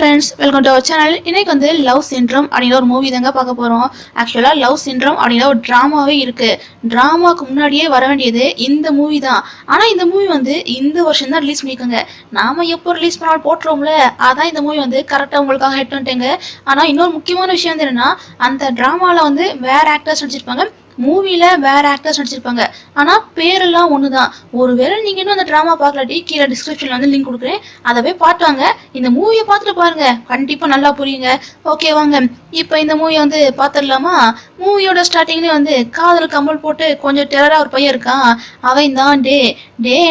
Friends, welcome to our channel. இன்னைக்கு வந்து love syndrome அப்படிங்கிற ஒரு மூவி தாங்க பார்க்க போகிறோம். ஆக்சுவலாக லவ் சிண்ட்ரோம் அப்படிங்கிற ஒரு ட்ராமாவே இருக்குது. ட்ராமாவுக்கு முன்னாடியே வர வேண்டியது இந்த மூவி தான். ஆனால் இந்த மூவி வந்து இந்த வருஷம் தான் ரிலீஸ் பண்ணியிருக்காங்க. நாம் எப்போ ரிலீஸ் பண்ணாலும் போட்டுருவோம்ல, அதான் இந்த மூவி வந்து கரெக்டாக உங்களுக்காக ஹெட் பண்ணிட்டேங்க. ஆனால் இன்னொரு முக்கியமான விஷயம் வந்து என்னென்னா, அந்த ட்ராமாவில் வந்து வேறு ஆக்டர்ஸ் நடிச்சிருப்பாங்க, மூவியில் வேறு ஆக்டர்ஸ் நடிச்சிருப்பாங்க. ஆனால் பேரெல்லாம் ஒன்று தான். ஒருவேளை நீங்கள் இன்னும் அந்த ட்ராமா பார்க்கலாட்டி கீழே டிஸ்கிரிப்ஷனில் வந்து லிங்க் கொடுக்குறேன், அதை போய் பார்த்தாங்க. இந்த மூவியை பார்த்துட்டு பாருங்க, கண்டிப்பாக நல்லா புரியுங்க. ஓகே வாங்க இப்போ இந்த மூவியை வந்து பார்த்துடலாமா? மூவியோட ஸ்டார்டிங்லேயே வந்து காதல் கம்பல் போட்டு கொஞ்சம் டெரராக ஒரு பையன் இருக்கான். அவன் தான் டே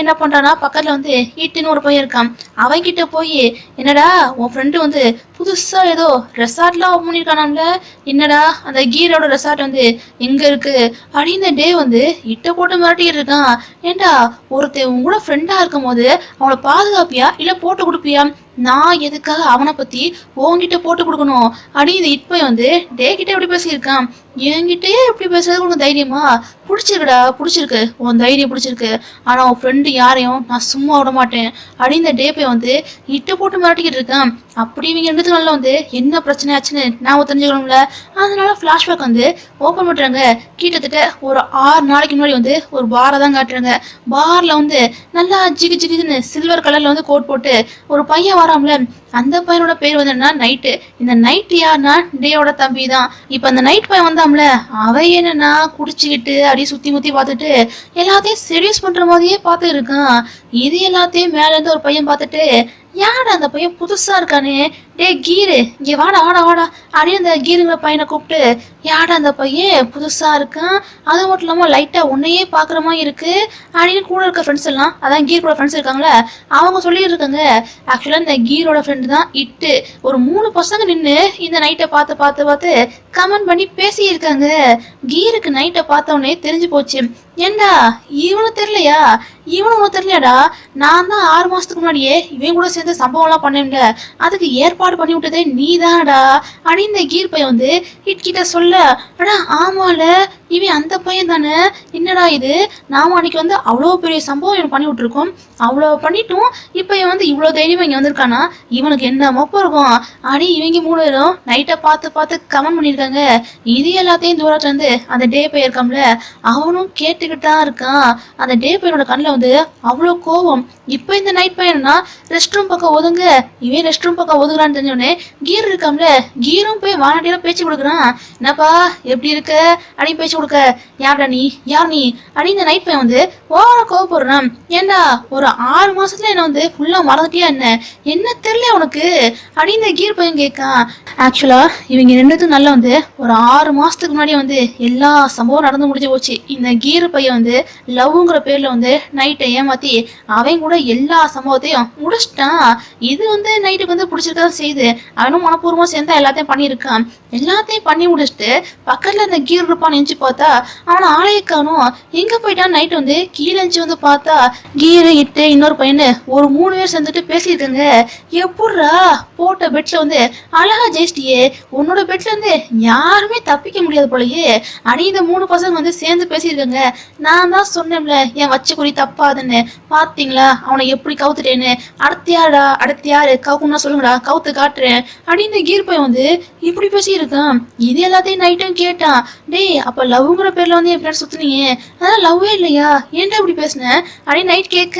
என்ன பண்ணுறான்னா, பக்கத்தில் வந்து ஈட்டுன்னு ஒரு பையன் இருக்கான். அவன்கிட்ட போய், என்னடா உன் ஃப்ரெண்டு வந்து புதுசாக ஏதோ ரெசார்ட்லாம் ஓப்பன் பண்ணியிருக்கானாம்ல, என்னடா அந்த கீரோட ரெசார்ட் வந்து எங்கே இருக்குது அப்படின்னு டே வந்து இட்ட போட்டு மிரட்டிக்கிட்டு இருக்கான். ஏண்டா ஒருத்தன் உன் கூட ஃப்ரெண்டாக இருக்கும் போது அவனை பாதுகாப்பியா இல்லை போட்டு கொடுப்பியா? நான் எதுக்காக அவனை பற்றி உன்கிட்ட போட்டு கொடுக்கணும் அப்படின்னு இப்போ வந்து டே கிட்ட எப்படி பேசியிருக்கான். என்கிட்டயே எப்படி பேசுறது உனக்கு தைரியமா? பிடிச்சிருக்கு, உன் தைரியம் பிடிச்சிருக்கு. ஆனால் உன் ஃப்ரெண்டு யாரையும் நான் சும்மா விட மாட்டேன் அப்படின்னு டே போய் வந்து இட்டு போட்டு மிரட்டிக்கிட்டு இருக்கான். அப்படி இவங்க ரெண்டு நாளில் வந்து என்ன பிரச்சனை ஆச்சுன்னு நான் தெரிஞ்சுக்கணும்ல, அதனால ஃப்ளாஷ்பேக் வந்து ஓப்பன் பண்ணுறாங்க. கிட்டத்தட்ட ஒரு 6 நாளைக்கு முன்னாடி வந்து ஒரு பாரை தான் காட்டுறாங்க. பாரில் வந்து நல்லா ஜிகுன்னு சில்வர் கலரில் வந்து கோட் போட்டு ஒரு பையன் வராமல, அந்த பையனோட பேர் வந்து என்ன, நைட்டு. இந்த நைட்டு யாருன்னா டேயோட தம்பி தான். இப்போ அந்த நைட் பையன் வந்தாம்ல, அவன் என்னன்னா குடிச்சுக்கிட்டு அப்படியே சுற்றி முற்றி பார்த்துட்டு எல்லாத்தையும் செடியூஸ் பண்ணுற மாதிரியே பார்த்து இருக்கான். இது எல்லாத்தையும் மேலேருந்து ஒரு பையன் பார்த்துட்டு, யாடா அந்த பையன் புதுசா இருக்கானே, டே கீரு இங்கே வாடா அப்படின்னு அந்த கீருங்கிற பையனை கூப்பிட்டு, யாடா அந்த பையன் புதுசா இருக்கான், அது மட்டும் இல்லாமல் லைட்டாக உன்னையே பார்க்குற மாதிரி இருக்கு அப்படின்னு கூட இருக்க ஃப்ரெண்ட்ஸ் எல்லாம், அதான் கீர் கூட ஃப்ரெண்ட்ஸ் இருக்காங்களே, அவங்க சொல்லிட்டு இருக்காங்க. ஆக்சுவலாக இந்த கீரோட ஃப்ரெண்டு தான் இட்டு. ஒரு 3 பசங்க நின்று இந்த நைட்டை பார்த்து கமெண்ட் பண்ணி பேசியிருக்காங்க. கீருக்கு நைட்டை பார்த்தவொடனே தெரிஞ்சு போச்சு. ஏண்டா இவனு தெரியலையா, இவனு தெரியலையாடா, நான் தான் 6 மாசத்துக்கு முன்னாடியே இவன் கூட சேர்ந்து சம்பவம்லாம் பண்ணேன்ல, அதுக்கு ஏற்பாடு பண்ணி விட்டதே நீ தான்டா அப்படின்னு இந்த கீர் பையன் வந்து கிட்ட சொல்ல, அடா ஆமால இவன் அந்த பையன் தானே, என்னடா இது, நாம அன்னைக்கு வந்து அவ்வளோ பெரிய சம்பவம் இவன் பண்ணி விட்டுருக்கோம், அவ்வளோ பண்ணிட்டும் இப்போ இவன் வந்து இவ்வளோ தைரியமாக இங்கே வந்திருக்கானா, இவனுக்கு என்ன மொப்பம் இருக்கும் அப்படி இவங்க 3 பேரும் நைட்டை பார்த்து கமெண்ட் பண்ணியிருக்காங்க. இது எல்லாத்தையும் தூரத்துல இருந்து அந்த டே பையன் இருக்கான்ல, அவனும் கேட்டுக்கிட்டு தான் இருக்கான். அந்த டே பையனோட கண்ணில் வந்து அவ்வளோ கோவம். இப்போ இந்த நைட் பையனா ரெஸ்ட் ரூம் பக்கம் ஒதுங்க, இவன் ரெஸ்ட் ரூம் பக்கம் ஒதுக்குறான்னு தெரிஞ்சோடனே கீர் இருக்கான்ல, கீரும் போய் வானாட்டியெல்லாம் பேச்சு கொடுக்குறான். என்னப்பா எப்படி இருக்க அப்படின்னு பேச்சு கொடுக்க, யார் நீ அப்படின்னு இந்த நைட் பையன் வந்து ஓவரா கோவப்படுறான். ஏண்டா ஒரு 6 மாசத்துல என்ன வந்து ஃபுல்லா மறந்துட்டியா என்ன தெரியல உனக்கு அப்படின்னு இந்த கீர் பையன் கேட்கான். ஆக்சுவலா இவங்க ரெண்டுத்துக்கும் நல்லா வந்து ஒரு 6 மாசத்துக்கு முன்னாடி வந்து எல்லா சம்பவம் நடந்து முடிஞ்சு போச்சு. இந்த கீர் பையன் வந்து லவ்ங்கிற பேர்ல வந்து நைட்டை ஏமாத்தி அவன் கூட எல்லா சம்பவத்தையும் முடிச்சிட்டான். இது வந்து நைட்டுக்கு வந்து பிடிச்சிருக்கதான் செய்யுது. அவனும் மனப்பூர்வமா சேர்ந்தா எல்லாத்தையும் பண்ணியிருக்கான். எல்லாத்தையும் பண்ணி முடிச்சுட்டு பக்கத்துல இந்த கீர் இருப்பான்னு நினைச்சு பார்த்தா அவனை ஆளைய காணும். எங்க போயிட்டான் நைட் வந்து கீழே வந்து பார்த்தா கீரு இட்டு இன்னொரு பையனு ஒரு 3 பேர் சேர்ந்துட்டு பேசியிருக்காங்க. எப்படா போட்ட பெட்ல வந்து அழகா ஜெயிச்சிட்டியே, உன்னோட பெட்ல இருந்து யாருமே தப்பிக்க முடியாது போலயே அடி இந்த 3 பசங்க வந்து சேர்ந்து பேசியிருக்காங்க. நான் தான் சொன்னேன்ல என் வச்ச குறி தப்பாதுன்னு, பாத்தீங்களா அவனை எப்படி கவுத்துட்டேன்னு, அடுத்து யாரு கவுக்குன்னா சொல்லுங்கடா, கவுத்து காட்டுறேன் அப்படின்னு கீர் பையன் வந்து இப்படி பேசியிருக்கான். இது எல்லாத்தையும் நைட்டும் கேட்டான். டேய் அப்ப லவ்ங்கிற பேர்ல வந்து என் ஃப்ரெண்ட் சுத்துனீங்க, அதெல்லாம் லவ்வே இல்லையா, ஏன்டா இப்படி பேசுனேன் அப்படின்னு நைட் கேட்க,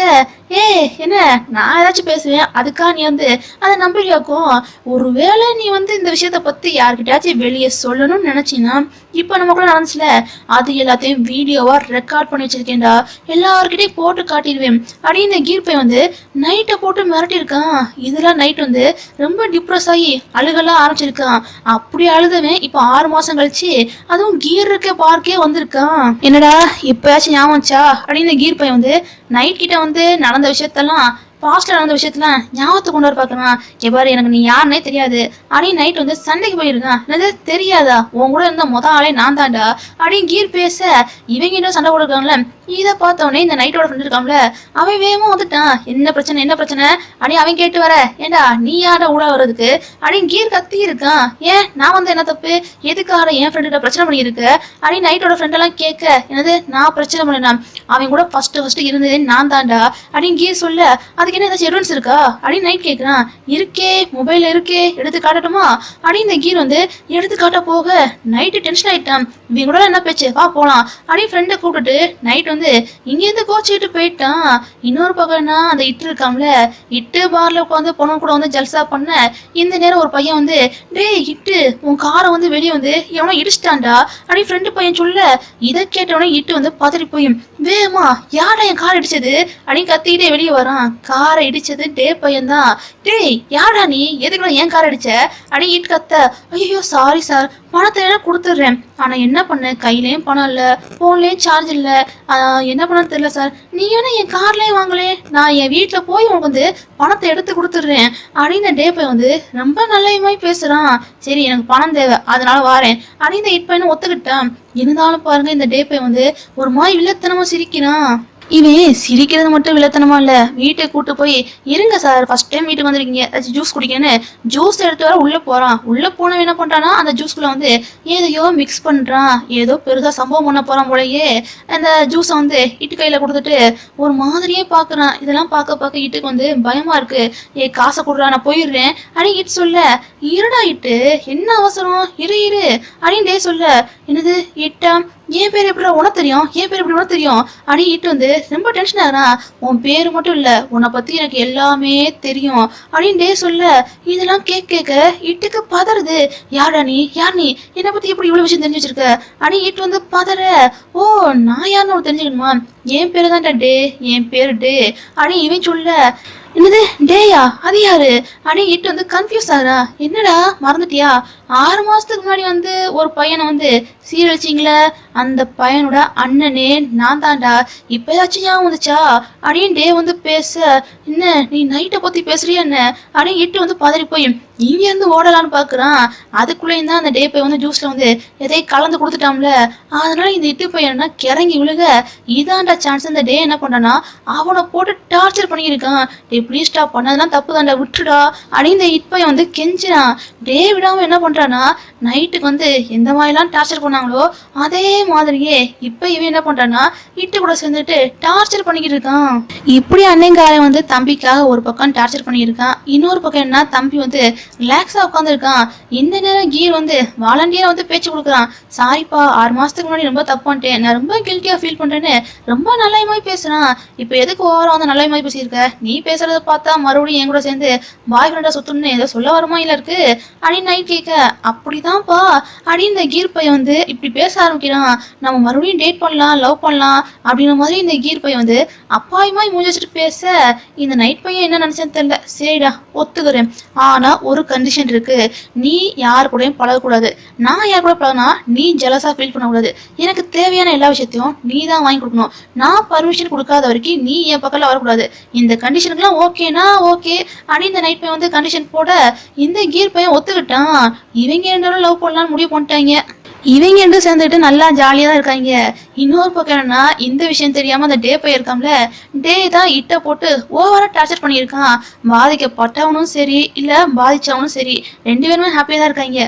என்ன நான் ஏதாச்சும் பேசுவேன் அதுக்கா நீ வந்து அதை நம்பிக்கையாக்கும், ஒருவேளை நீ வந்து இந்த விஷயத்த பத்தி யார்கிட்டயாச்சும் வெளியே சொல்லணும்னு நினைச்சின்னா இப்போ நமக்குள்ள நடந்துச்சுல, அது எல்லாத்தையும் வீடியோவா ரெக்கார்ட் பண்ணி வச்சிருக்கேன்டா, எல்லார்கிட்டையும் போட்டு காட்டிடுவேன் அப்படின்னு இந்த கீர் பையன் வந்து நைட்டை போட்டு மிரட்டியிருக்கான். இதெல்லாம் நைட் வந்து ரொம்ப டிப்ரெஸ் ஆகி அழுகலாம் ஆரம்பிச்சிருக்கான். அப்படி அழுதவன் இப்போ 6 மாசம் கழிச்சு அதுவும் கீர் இருக்க பார்க்கே வந்திருக்கான். என்னடா இப்பயாச்சும் ஞாபகம்ச்சா அப்படின்னு கீர் பையன் வந்து நைட் கிட்ட வந்து நடந்த விஷயத்தெல்லாம், பாஸ்ட்ல நடந்த விஷயத்தெல்லாம் ஞாபகத்தை கொண்டு வர பார்க்கறான். எவ்வாறு எனக்கு நீ யாருன்னே தெரியாது அப்படின்னு நைட் வந்து சண்டைக்கு போயிருக்கான். என்னது தெரியாதா, உன் கூட இருந்த ஆளே நான் தான்டா அப்படின்னு கீர் பேச, இவங்க இன்னும் சண்டை போட்டுருக்காங்களே, இதை பார்த்தோன்னே இந்த நைட்டோட ஃப்ரெண்ட் இருக்கான்ல அவன் வேகமா வந்துட்டான். என்ன பிரச்சனை அடி அவன் கேட்டு வர, ஏண்டா நீ யார ஊட வர்றதுக்கு அப்படின்னு கீர் கத்தி இருக்கான். ஏன் நான் வந்து என்ன தப்பு, எதுக்காக என் ஃப்ரெண்ட பிரச்சனை பண்ணியிருக்க அப்படின்னு நைட்டோட ஃப்ரெண்ட் எல்லாம் கேட்க, என்னது நான் பிரச்சனை பண்ணா, அவன் கூட ஃபர்ஸ்ட் இருந்தது நான் தாண்டா அப்படின்னு கீர் சொல்ல, அதுக்கு என்ன ஏதாச்சும் எவிடன்ஸ் இருக்கா அப்படின்னு நைட் கேட்கறான். இருக்கே, மொபைல்ல இருக்கே, எடுத்து காட்டட்டுமா அப்படின்னு இந்த கீர் வந்து எடுத்து காட்ட போக நைட்டு டென்ஷன் ஆயிட்டான். இவங்க கூட என்ன பேச்சு, வா போலாம் அப்படின்னு ஃப்ரெண்டை கூப்பிட்டுட்டு நைட் வந்து இங்கேருந்து கோச்சிக்கிட்டு போயிட்டான். இன்னொரு பக்கம்னா அந்த இட்டு இருக்காம்ல, இட்டு பார்ல உட்காந்து பொண்ணு கூட வந்து ஜல்சா பண்ண இந்த நேரம் ஒரு பையன் வந்து, டேய் இட்டு உன் காரை வந்து வெளியே வந்து எவனோ இடிச்சிட்டான்டா அப்படின்னு ஃப்ரெண்டு பையன் சொல்ல, இதை கேட்டவனே இட்டு வந்து பதறி போய் வேமா யாரா என் கார் இடிச்சது அப்படின்னு கத்திக்கிட்டே வெளியே வரான். காரை இடிச்சது டே பையன் தான். டேய் யாரா நீ, எதுக்குள்ள என் கார் அடிச்ச அப்படின்னு இட்டு கத்த, ஐயோ சாரி சார், பணத்தை வேணா கொடுத்துட்றேன், ஆனா என்ன பண்ண கையிலயும் பணம் இல்ல, போன்லயும் சார்ஜ் இல்ல, என்ன பண்ணு தெரியல சார், நீ வேணா என் கார்லயும் வாங்கலே, நான் என் வீட்டுல போய் உனக்கு வந்து பணத்தை எடுத்து கொடுத்துடுறேன் அப்படின்னு டே பையன் வந்து ரொம்ப நல்ல பேசுறான். சரி எனக்கு பணம் தேவை அதனால வாரேன் அப்படின்னு இந்த இட் பையனை ஒத்துக்கிட்டான். இருந்தாலும் பாருங்க இந்த டே பையன் வந்து ஒரு மாதிரி வில்லத்தனமா சிரிக்கிறான். இவன் சிரிக்கிறது மட்டும் வில்லத்தனமா இல்ல, வீட்டுக்கு கூட்டு போய் இருங்க சார் ஃபர்ஸ்ட் டைம் வீட்டுக்கு வந்திருக்கீங்க ஏதாச்சும் ஜூஸ் குடிக்கணும்னு ஜூஸ் எடுத்து வர உள்ள போறான். உள்ள போன என்ன பண்றான்னா அந்த ஜூஸ்குள்ள வந்து ஏதையோ மிக்ஸ் பண்றான். ஏதோ பெருசா சம்பவம் பண்ண போறான் போலயே. அந்த ஜூஸை வந்து இட்டு கையில கொடுத்துட்டு ஒரு மாதிரியே பாக்குறான். இதெல்லாம் பார்க்க இட்டுக்கு வந்து பயமா இருக்கு. காசை கொடுறா நான் போயிடுறேன் அப்படின்னு இட்டு சொல்ல, இருடா இட்டு என்ன அவசரம், இரு அப்படின்னு சொல்ல, என்னது இட்டா என் பேர் எப்படி உனக்கு தெரியும், என் பேர் எப்படி உனக்கு தெரியும் அப்படின்னு இட்டு வந்து ரொம்ப டென்ஷன் ஆகுறான். உன் பேரு மட்டும் இல்ல உன்னை பத்தி எனக்கு எல்லாமே தெரியும் அப்படின்னு சொல்ல, இதெல்லாம் கேட்க இட்டுக்கு பதறது. யாரா நீ, யார் நீ, என்னை பத்தி எப்படி இவ்வளவு விஷயம் தெரிஞ்சு வச்சிருக்க அப்படின்னு இட்டு வந்து பதற. ஓ நான் யாருன்னு உனக்கு தெரிஞ்சுக்கணுமா, என் பேரு தான்டா டே, என் பேரு டே அப்படின்னு இவன் சொல்ல, என்னது டேயா அது யாரு அப்படின்னு இட்டு வந்து கன்ஃபியூஸ் ஆகுறா. என்னடா மறந்துட்டியா, 6 மாசத்துக்கு முன்னாடி வந்து ஒரு பையனை வந்து சீரழிச்சிங்களே, அந்த பையனோட அண்ணனே நான் தாண்டா, இப்ப ஏதாச்சும் ஞாபகம் வந்துச்சா அப்படின்னு டே வந்து பேச, என்ன நீ நைட்டை பத்தி பேசுறியா என்ன அப்படின்னு இட்டு வந்து பதறி போய் இங்க இருந்து ஓடலான்னு பாக்குறான். அதுக்குள்ளேயும் தான் அந்த டே பையன் வந்து ஜூஸ்ல வந்து எதையும் கலந்து கொடுத்துட்டான்ல, அதனால இந்த இட்டு பையனா கிறங்கி விழுக, இதான்டா சான்ஸ். இந்த டே என்ன பண்றானா அவனை போட்டு டார்ச்சர் பண்ணியிருக்கான். டே ப்ளீஸ் ஸ்டாப் பண்ணதெல்லாம் தப்பு தாண்டா விட்டுடா அப்படின்னு இந்த இட் பையன் வந்து கெஞ்சினான். டே விடாம என்ன பண்றானா நைட்டுக்கு வந்து எந்த மாதிரிலாம் டார்ச்சர் பண்ணாங்களோ அதே மாதிரியே இப்ப இவன் என்ன பண்றானா இட்டு கூட சேர்ந்துட்டு டார்ச்சர் பண்ணிக்கிட்டு இருக்கான். இப்படி அன்னைங்காரன் வந்து தம்பிக்காக ஒரு பக்கம் டார்ச்சர் பண்ணியிருக்கான். இன்னொரு பக்கம் என்ன, தம்பி வந்து ரிலாக்ஸா உட்காந்துருக்கான். இந்த நேரம் கீர் வந்து வாலண்டியரா வந்து பேச்சு கொடுக்குறான். சாரிப்பா 6 மாசத்துக்கு முன்னாடி ரொம்ப தப்பு பண்ணிட்டேன், நான் ரொம்ப கில்ட்டியா ஃபீல் பண்றேன்னு ரொம்ப நல்ல பேசுறான். இப்ப எதுக்கு ஓவரா வந்து நல்ல பேசியிருக்க, நீ பேசுறத பார்த்தா மறுபடியும் என் கூட சேர்ந்து பாய் ஃப்ரெண்டா சுத்தணும்னு ஏதோ சொல்ல வருமா இல்ல இருக்கு அப்படின்னு நைட் கேட்க, அப்படிதான்ப்பா அப்படின்னு இந்த கீர் பையன் வந்து இப்படி பேச ஆரம்பிக்கிறான். நம்ம மறுபடியும் டேட் பண்ணலாம், லவ் பண்ணலாம் அப்படின்ற மாதிரி இந்த கீர் பையன் வந்து அப்பாயுமாய் மூஞ்சி வச்சுட்டு பேச, இந்த நைட் பையன் என்ன நினைச்சேன்னு தெரியல. சரிடா ஒத்துக்கிறேன், ஆனா ஒரு கண்டிஷன் இருக்கு, நீ யார் கூடயும் பழகக்கூடாது, நான் யார் கூட பழகினா நீ ஜெலஸா ஃபீல் பண்ணக்கூடாது, எனக்கு தேவையான எல்லா விஷயத்தையும் நீ தான் வாங்கி கொடுக்கணும், நான் பர்மிஷன் கொடுக்காத வரைக்கும் நீ என் பக்கத்துல வரக்கூடாது, இந்த கண்டிஷனுக்குலாம் ஓகேனா ஓகே அப்படின்னு இந்த நைட் பையன் வந்து கண்டிஷன் போட இந்த கீர் பையன் ஒத்துக்கிட்டான். இவங்க ரெண்டு லவ் பண்ணலாம்னு முடிவு பண்ணிட்டாங்க. இவங்க ரெண்டும் சேர்ந்துட்டு நல்லா ஜாலியா தான் இருக்காங்க. இன்னொரு பக்கம் என்னன்னா இந்த விஷயம் தெரியாம அந்த டே பையன் இருக்கான்ல, டே தான் இட்ட போட்டு ஓவரா டார்ச்சர் பண்ணியிருக்கான். பாதிக்கப்பட்டவனும் சரி இல்ல பாதிச்சவனும் சரி 2 பேருமே ஹாப்பியா தான் இருக்காங்க.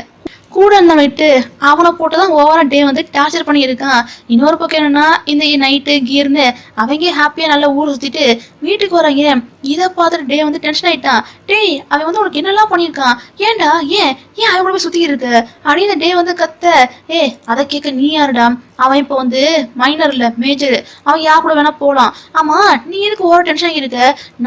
கூட இருந்தவன்ட்டு அவனை போட்டுதான் ஓவரா டே வந்து டார்ச்சர் பண்ணியிருக்கான். இன்னொரு பக்கம் என்னன்னா இந்த நைட்டு கீர்னு அவங்க ஹாப்பியா நல்லா ஊர் சுத்திட்டு வீட்டுக்கு வராங்க. இதை பார்த்துட்டு டே வந்து டென்ஷன் ஆயிட்டான். டேய் அவன் வந்து உனக்கு என்னெல்லாம் பண்ணியிருக்கான், ஏன்டா ஏன் அவன் கூட போய் சுத்தி இருக்கு அப்படின்னு டே வந்து கத்த, அதை கேட்க நீ யாருடா, அவன் இப்போ வந்து மைனர் இல்ல மேஜர், அவன் யார் கூட வேணா போலாம், ஆமா நீ எதுக்கு ஓவர டென்ஷன் இருக்க,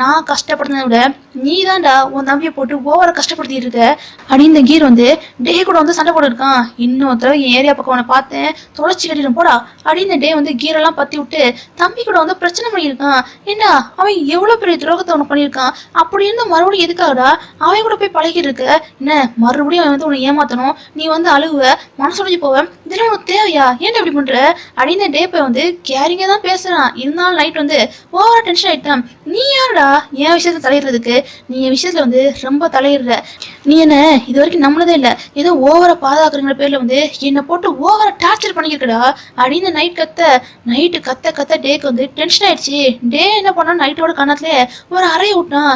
நான் கஷ்டப்படுறத விட நீ தான்டா உன் தம்பியை போட்டு ஓவர கஷ்டப்படுத்தி இருக்க அப்படின்னு இந்த கீர் வந்து டே கூட வந்து சண்டை போட்டு இருக்கான். இன்னொருத்தர என் ஏரியா பக்கம் அவனை பார்த்தேன், தொலைச்சி கட்டிடும் போடா அப்படின்னு டே வந்து கீரெல்லாம் பத்தி விட்டு தம்பி கூட வந்து பிரச்சனை பண்ணியிருக்கான். ஏண்டா அவன் எவ்வளவு பெரிய துரோகத்தை அவனை பண்ணியிருக்கான், அப்படி இருந்து மறுபடியும் எதுக்காகடா அவன் கூட போய் பழகிட்டு இருக்க, என்ன மறுபடியும் அவன் வந்து உன்னை ஏமாத்தணும், நீ வந்து அழுகுவ மனசுடைஞ்சு போவ, இதெல்லாம் உனக்கு தேவையா, ஏன்டா இப்படி பண்ற அப்படின்னு டே போய் வந்து கேரிங்கா தான் பேசுறான். இருந்தாலும் நைட் வந்து ஓவரா டென்ஷன் ஆயிட்டான். நீ யாருடா என் விஷயத்த தலையிடுறதுக்கு, நீ என் விஷயத்துல வந்து ரொம்ப தலையிடுற, நீ என்ன இது வரைக்கும் நம்மளதே இல்ல, ஏதோ ஓவரா பாதுகாக்கிறங்கிற பேர்ல வந்து என்னை போட்டு ஓவரா டார்ச்சர் பண்ணிக்கிறடா அப்படின்னு நைட் நைட்டு கத்த டேக்கு வந்து டென்ஷன் ஆயிடுச்சு. டே என்ன பண்ணா நைட்டோட கண்ணத்துலயே ஒரு அறைய விட்டான்.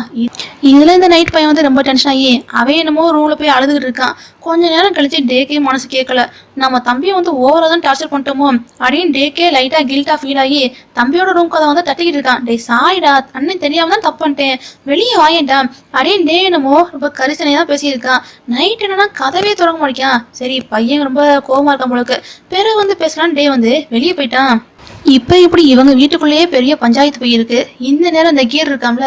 இதுல இந்த நைட் பையன் வந்து ரொம்ப டென்ஷன் ஆகி அவன் என்னமோ ரூம்ல போய் அழுதுகிட்டு இருக்கான். கொஞ்ச நேரம் கழிச்சு டேக்கே மனசு கேட்கல, நம்ம தம்பியை வந்து ஓவரா தான் டார்ச்சர் பண்ணிட்டோமோ அப்படின்னு டேக்கே லைட்டா கில்ட்டா ஃபீல் ஆகி தம்பியோட ரூம் கதை வந்து தட்டிக்கிட்டு இருக்கான். டே சாரிடா, அண்ணன் தெரியாம தான் தப்பு பண்ணிட்டேன், வெளியே வாங்கிட்டா அப்படின்னு டே என்னமோ ரொம்ப கரிசனையா தான் பேசியிருக்கான். நைட் என்னன்னா கதவே திறக்க மாட்டேக்கான். சரி பையன் ரொம்ப கோவமா இருக்கான் போலக்கு, பிறகு வந்து பேசலான்னு டே வந்து வெளியே போயிட்டான். இப்ப இப்படி இவங்க வீட்டுக்குள்ளேயே பெரிய பஞ்சாயத்து போயிருக்கு. இந்த நேரம் இந்த கீர் இருக்காம்ல,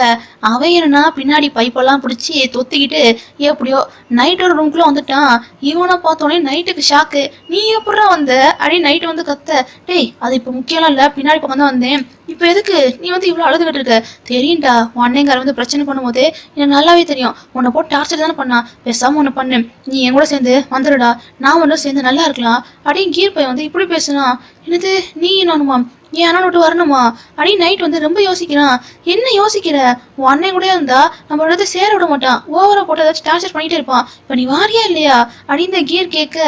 அவன் என்னன்னா பின்னாடி பைப்பெல்லாம் பிடிச்சி தொத்திக்கிட்டு எப்படியோ நைட்டோட ரூம்குள்ள வந்துட்டான். இவனை பார்த்தோன்னே நைட்டுக்கு ஷாக்கு. நீ எப்படா வந்த அப்படின்னு நைட்டு வந்து கத்த. டேய் அது இப்ப முக்கியம்லாம் இல்ல, பின்னாடி பக்கம் தான் வந்தேன், இப்ப எதுக்கு நீ வந்து இவ்வளவு அழுதுகிட்டு இருக்க, தெரியும்டா உன் அண்ணங்கார வந்து பிரச்சனை பண்ணும்போது எனக்கு நல்லாவே தெரியும், உன்னை போட்டு டார்ச்சர் தானே பண்ணா, பேசாம ஒண்ணு பண்ணு, நீ என் கூட சேர்ந்து வந்துடுடா, நான் ஒன்றும் சேர்ந்து நல்லா இருக்கலாம் அப்படின்னு கீர் பையன் வந்து இப்படி பேசுனா. என்னது நீ நானுமா, ஏன் அண்ணன் விட்டு வரணுமா அப்படின்னு நைட் வந்து ரொம்ப யோசிக்கிறான். என்ன யோசிக்கிற, உன் அண்ணன் கூட இருந்தா நம்ம இடத்த சேர விட மாட்டான், ஓவரா போட்டு ஏதாச்சும் டார்ச்சர் பண்ணிட்டே இருப்பான், இப்ப நீ வாரியா இல்லையா அப்படின்னு இந்த கீர் கேட்க.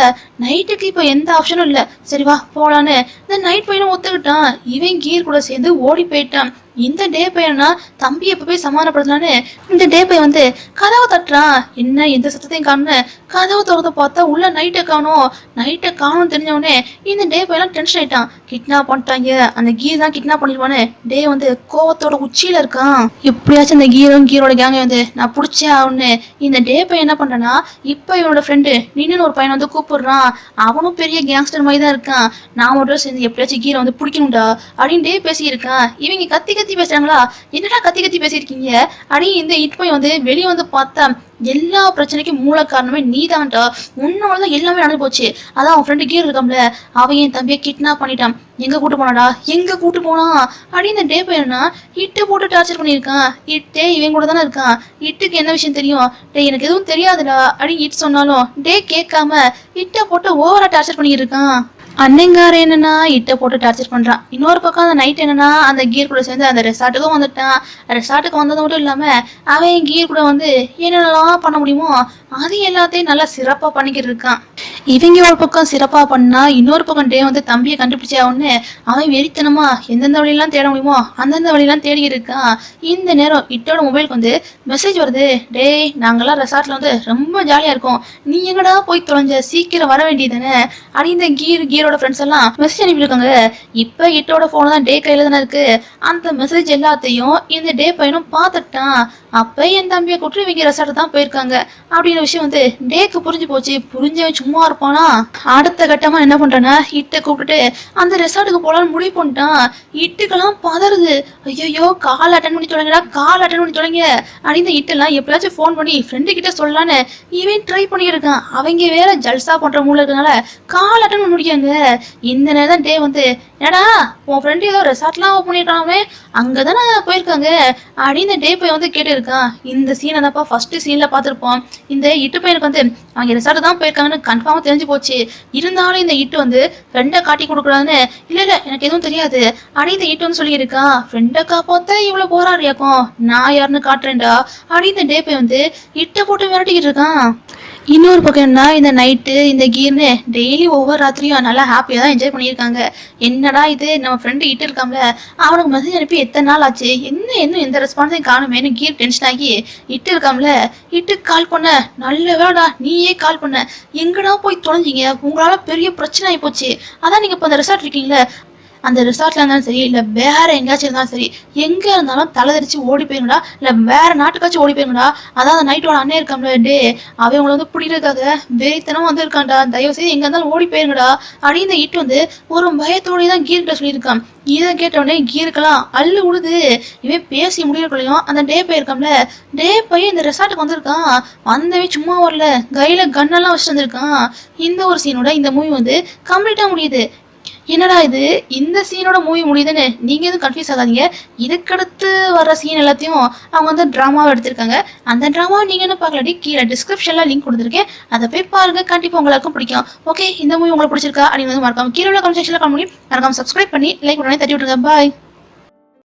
நைட்டுக்கு இப்ப எந்த ஆப்ஷனும் இல்ல, சரி வா போலான்னு இந்த நைட் பையனும் ஒத்துக்கிட்டான். இவன் கீர் கூட சேர்ந்து ஓடி போயிட்டான். இந்த டே பையனா தம்பி எப்ப போய் சமாதானப்படுத்தலான்னு இந்த டே பையன் வந்து கதவை தட்டுறான். என்ன எந்த சத்தத்தையும் காணுன்னு கதவை திறந்து பார்த்தா உள்ள நைட்டை காணும் தெரிஞ்சவனே இந்த டே பையன் டென்ஷன் ஆயிட்டான். கிட்னாப் பண்ணிட்டாங்க, அந்த கீர் தான் கிட்னாப் பண்ணிருப்பானு டே வந்து கோவத்தோட உச்சியில இருக்கான். எப்படியாச்சும் இந்த கீரோட கேங்கை வந்து நான் பிடிச்சே ஆகுன்னு இந்த டே பையன் என்ன பண்றான்னா, இப்ப இவனோட ஃப்ரெண்டு நின்னு ஒரு பையனை வந்து கூப்பிடுறான். அவனும் பெரிய கேங்ஸ்டர் மாதிரி தான் இருக்கான். நான் மட்டும் சேர்ந்து எப்படியாச்சும் கீரை வந்து பிடிக்கணும்டா அப்படின்னு டே பேசியிருக்கான். இவங்க கத்தி பேசுறாங்களா, என்னடா கத்தி பேசியிருக்கீங்க அப்படின்னு இந்த இட்போய் வந்து வெளியே வந்து பார்த்தா எல்லா பிரச்சனைக்கும் மூல காரணமே நீதான்டா, உன்னோடதான் எல்லாமே நடந்து போச்சு. அதான் அவன் ஃப்ரெண்டு கீர் இருக்காம்ல, அவன் என் தம்பியை கிட்னாப் பண்ணிட்டான், எங்க கூட்டு போனா அப்படின்னு இந்த டே பையனா இட்டு போட்டு டார்ச்சர் பண்ணியிருக்கான். இட்டே இவன் கூட தானே இருக்கான், இட்டுக்கு என்ன விஷயம் தெரியும், டே எனக்கு எதுவும் தெரியாதுடா அப்படின்னு இட்டு சொன்னாலும் டே கேட்காம இட்டை போட்டு ஓவரா டார்ச்சர் பண்ணியிருக்கான். அன்னைங்கார என்னன்னா இட்ட போட்டு டார்ச்சர் பண்றான். இன்னொரு பக்கம் அந்த நைட் என்னன்னா அந்த கீர் கூட சேர்ந்து அந்த ரெசார்ட்டுக்கும் வந்துட்டான். ரெசார்ட்டுக்கு வந்தது மட்டும் இல்லாம அவன் கீர் கூட வந்து என்னென்னலாம் பண்ண முடியுமோ அது எல்லாத்தையும் நல்லா சிறப்பா பண்ணிக்கிட்டு இருக்கான். இவங்க ஒரு பக்கம் சிறப்பா பண்ணா, இன்னொரு பக்கம் டே வந்து தம்பியை கண்டுபிடிச்சே ஒண்ணு அவன் வெறித்தனமா எந்தெந்த வழியெல்லாம் தேட முடியுமோ அந்தந்த வழியெல்லாம் தேடி இருக்கான். இந்த நேரம் இட்டோட மொபைலுக்கு வந்து மெசேஜ் வருது. டே நாங்கெல்லாம் ரெசார்ட்ல வந்து ரொம்ப ஜாலியா இருக்கோம், நீ எங்கடா போய் தொலைஞ்ச, சீக்கிரம் வர வேண்டியதானே அப்படின்னு இந்த கீரோட ஃப்ரெண்ட்ஸ் எல்லாம் மெசேஜ் அனுப்பியிருக்காங்க. இப்ப இட்டோட போன் தான் டே கையில தானே இருக்கு. அந்த மெசேஜ் எல்லாத்தையும் இந்த டே பையனும் பார்த்துட்டான். அப்ப என் தம்பியை கூட்டு இவங்க ரெசார்ட் தான் போயிருக்காங்க அப்படிங்கிற விஷயம் வந்து டேக்கு புரிஞ்சு போச்சு. புரிஞ்சவன் சும்மா இருப்பானா. அடுத்த கட்டமா என்ன பண்றானா, இட்டை கூப்பிட்டுட்டு அந்த ரெசார்ட்டுக்கு போலான்னு முடிவு பண்ணிட்டான். இட்டுக்கெல்லாம் பதறுது. ஐயோ கால் அட்டன் பண்ணி தொலைங்க அப்படின்னு இட்டெல்லாம் எப்படியாச்சும் ஃபோன் பண்ணி ஃப்ரெண்டு கிட்ட சொல்லலான்னு இவன் ட்ரை பண்ணியிருக்கான். அவங்க வேற ஜல்சா பண்ற மூல இருக்கனால கால் அட்டன் பண்ண முடியாங்க. இந்த நேரம் தான் டே வந்து, என்னடா உன் ஃப்ரெண்டு ஏதோ ரெசார்ட்லாம் ஓப்பன் பண்ணிருக்காமே, அங்கதானே போயிருக்காங்க அப்படின்னு டே போய் வந்து கேட்டு இருக்கான். இந்த சீனை தான்ப்பா ஃபர்ஸ்ட் சீன்ல பார்த்துருப்போம். இந்த இட்டு பையனுக்கு வந்து அவங்க ரெசார்ட் தான் போயிருக்காங்கன்னு கன்ஃபார்மா தெரிஞ்சு போச்சு. இருந்தாலும் இந்த இட்டு வந்து ஃப்ரெண்டை காட்டி கொடுக்குறான்னு, இல்ல எனக்கு எதுவும் தெரியாது அப்படின்னு இந்த இட்டு வந்து சொல்லியிருக்கான். ஃப்ரெண்டை காப்பாத்த இவ்வளவு போராடியாக்கும், நான் யாருன்னு காட்டுறேன்டா அப்படின்னு இந்த டே போய் வந்து இட்டை போட்டு விரட்டிக்கிட்டு இருக்கான். இன்னொரு பக்கம் என்ன, இந்த நைட்டு இந்த கீர்னு டெய்லி ஒவ்வொரு ராத்திரியும் நல்லா ஹாப்பியாக தான் என்ஜாய் பண்ணியிருக்காங்க. என்னடா இது நம்ம ஃப்ரெண்டு இட்டு இருக்காம்ல, அவனுக்கு மெசேஜ் அனுப்பி எத்தனை நாள் ஆச்சு, இன்னும் எந்த ரெஸ்பான்ஸையும் காணுமேனு கீர் டென்ஷன் ஆகி இட்டு இருக்காம்ல இட்டுக்கு கால் பண்ண. நல்ல வேடா நீயே கால் பண்ண, எங்கடா போய் தொலைஞ்சிங்க, உங்களால பெரிய பிரச்சனை ஆகி போச்சு, அதான் நீங்க இப்போ அந்த ரெசார்ட் இருக்கீங்களே, அந்த ரிசார்ட்ல இருந்தாலும் சரி இல்லை வேற எங்கேயாச்சும் இருந்தாலும் சரி, எங்க இருந்தாலும் தலைதறிச்சு ஓடி போயிருங்கடா, இல்லை வேற நாட்டுக்காச்சும் ஓடி போயிருங்கடா. அதான் அந்த நைட்டோட அண்ணன் இருக்காம்ல டே, அவன் உங்களை வந்து பிடிக்கிறதுக்காக வெறித்தனம் வந்து இருக்கான்டா, தயவு செய்து எங்க இருந்தாலும் ஓடி போயிருங்கடா அப்படின்னு இட்டு வந்து ஒரு பயத்தோடய தான் கீர்கிட்ட சொல்லியிருக்கான். இதை கேட்டவுடனே கீருக்கெல்லாம் அள்ளு விடுது. இவன் பேசி முடியக்குள்ளையும் அந்த டே போயிருக்காம்ல, டே போய் இந்த ரெசார்ட்டுக்கு வந்திருக்கான். வந்தவே சும்மா வரல, கையில கன்னெல்லாம் வச்சுட்டு வந்திருக்கான். இந்த ஒரு சீனோட இந்த மூவி வந்து கம்ப்ளீட்டா முடியுது. என்னடா இது இந்த சீனோட மூவி முடியுதுன்னு நீங்கள் எதுவும் கன்ஃபியூஸ் ஆகாதீங்க. இதுக்கடுத்து வர சீன் எல்லாத்தையும் அவங்க வந்து ட்ராமாவை எடுத்திருக்காங்க. அந்த ட்ராமாவை நீங்கள் என்ன பார்க்கலாட்டி கீழே டிஸ்கிரிப்ஷனில் லிங்க் கொடுத்துருக்கேன். அதை போய் பாருங்கள், கண்டிப்பாக உங்களுக்கும் பிடிக்கும். ஓகே, இந்த மூவி உங்களுக்கு பிடிச்சிருக்கா அப்படின்னு வந்து மறக்காம கீழே உள்ள கமெண்ட் செக்ஷனில் கமெண்ட் பண்ணி மறக்காம சப்ஸ்கிரைப் பண்ணி லைக் பண்ணி தட்டி விட்டுருங்க. பாய்.